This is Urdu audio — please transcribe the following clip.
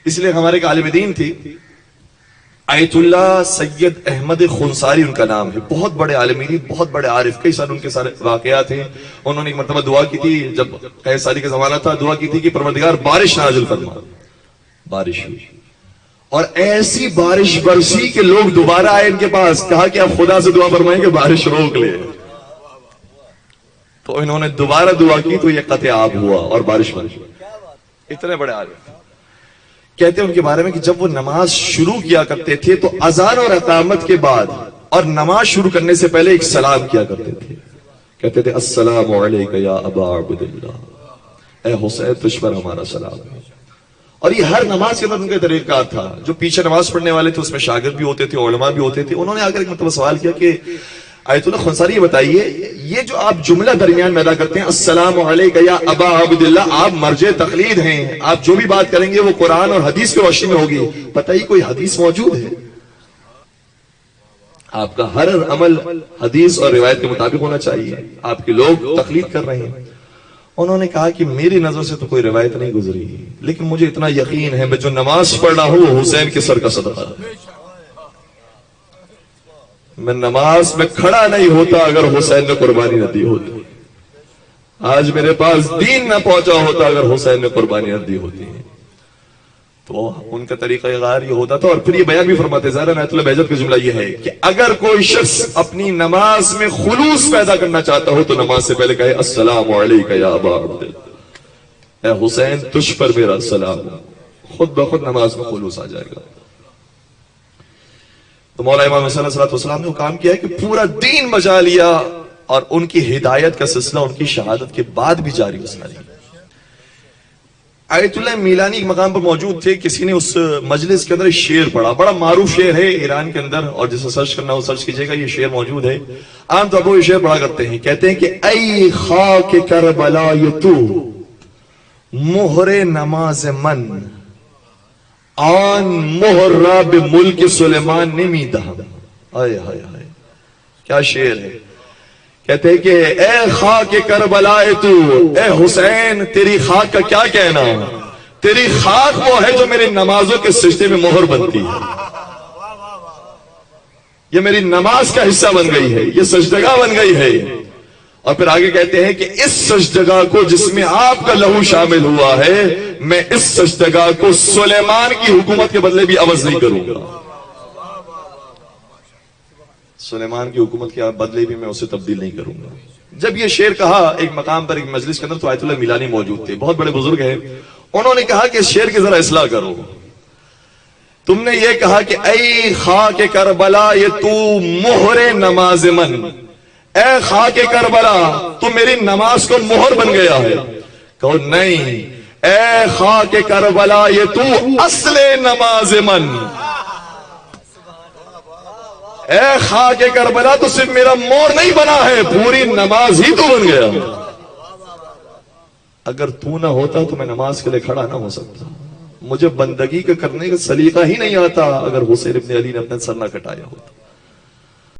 اس لیے ہمارے ایک عالم دین تھی آیت اللہ سید احمد خنساری ان کا نام ہے، بہت بڑے عالم دین، بہت بڑے عارف، کئی سال ان کے سارے واقعات ہیں. انہوں نے ایک مرتبہ دعا کی تھی، جب قحط سالی کا زمانہ تھا، دعا کی تھی کہ پروردگار بارش نازل فرما. بارش ہوئی اور ایسی بارش برسی کہ لوگ دوبارہ آئے ان کے پاس، کہا کہ آپ خدا سے دعا فرمائیں کہ بارش روک لے. تو انہوں نے دوبارہ دعا کی تو یہ قطع آب ہوا اور بارش بن گئی. اتنے بڑے عالم کہتے ہیں ان کے بارے میں کہ جب وہ نماز شروع کیا کرتے تھے تو اذان اور اقامت کے بعد اور نماز شروع کرنے سے پہلے ایک سلام کیا کرتے تھے. کہتے تھے السلام علیک یا ابا عبداللہ، اے حسین تجھ پر ہمارا سلام ہے. اور یہ ہر نماز کے اندر ان کا طریقہ کار تھا. جو پیچھے نماز پڑھنے والے تھے اس میں شاگرد بھی ہوتے تھے، علماء بھی ہوتے تھے. انہوں نے آ کر ایک مرتبہ سوال کیا کہ آیت اللہ خنساری یہ بتائیے، یہ جو آپ جملہ درمیان میں ادا کرتے ہیں السلام علیک یا ابا عبداللہ، آپ مرجع تقلید ہیں، آپ جو بھی بات کریں گے وہ قرآن اور حدیث کی روشنی میں ہوگی. بتائیے کوئی حدیث موجود ہے؟ آپ کا ہر عمل حدیث اور روایت کے مطابق ہونا چاہیے. آپ کے لوگ تقلید کر رہے ہیں. انہوں نے کہا کہ میری نظر سے تو کوئی روایت نہیں گزری، لیکن مجھے اتنا یقین ہے میں جو نماز پڑھ رہا ہوں وہ حسین کے سر کا صدقہ ہے. میں نماز میں کھڑا نہیں ہوتا اگر حسین نے قربانی نہ دی ہوتی. آج میرے پاس دین نہ پہنچا ہوتا اگر حسین نے قربانی نہ دی ہوتی. تو ان کا طریقہ غار یہ ہوتا تھا. اور پھر یہ بیان بھی فرماتے ظاہر آیت اللہ بہجت کا جملہ یہ ہے کہ اگر کوئی شخص اپنی نماز میں خلوص پیدا کرنا چاہتا ہو تو نماز سے پہلے کہے السلام علیک یا ابا عبداللہ، اے حسین تجھ پر میرا سلام. خود بخود نماز میں خلوص آ جائے گا. تو مولا امام حسین علیہ السلام نے وہ کام کیا ہے کہ پورا دین بجا لیا، اور ان کی ہدایت کا سلسلہ ان کی شہادت کے بعد بھی جاری رہا. آیت اللہ میلانی ایک مقام پر موجود تھے. کسی نے اس مجلس کے اندر ایک شعر پڑھا، بڑا معروف شعر ہے ایران کے اندر، اور جسے سرچ کرنا ہو سرچ کیجئے گا، یہ شعر موجود ہے. عام طور پر یہ شعر پڑھا کرتے ہیں. کہتے ہیں کہ ای خاک کربلا تو مہر نماز من، آن مہر را بے ملک سلیمان نمی دہم. آئے ہائے ہائے کیا شعر ہے. کہتے ہیں کہ اے خاک کربلا تو، اے حسین تیری خاک کا کیا کہنا. تیری خاک وہ ہے جو میری نمازوں کے سجدے میں مہر بنتی ہے. یہ میری نماز کا حصہ بن گئی ہے، یہ سجدگاہ بن گئی ہے. اور پھر آگے کہتے ہیں کہ اس سجدگاہ کو جس میں آپ کا لہو شامل ہوا ہے، میں اس سجدگاہ کو سلیمان کی حکومت کے بدلے بھی عوض نہیں کروں گا. سلیمان کی حکومت کے بدلے بھی میں اسے تبدیل نہیں کروں گا. جب یہ شعر کہا ایک مقام پر ایک مجلس کے اندر، تو آیت اللہ میلانی موجود تھے، بہت بڑے بزرگ ہیں. انہوں نے کہا کہ اس شعر کی ذرا اصلاح کرو. تم نے یہ کہا کہ اے خاک کربلا یہ تو مہر نماز من، اے خاک کربلا تو میری نماز کو مہر بن گیا ہے. کہو نہیں، اے خاک کربلا یہ تو اصل نماز من، اے خاک کربلا تو صرف میرا مور نہیں بنا ہے، پوری نماز ہی تو بن گیا. اگر تو نہ ہوتا تو میں نماز کے لیے کھڑا نہ ہو سکتا. مجھے بندگی کا کرنے کا سلیقہ ہی نہیں آتا اگر حسین ابن علی نے اپنا سر نہ کٹایا ہوتا.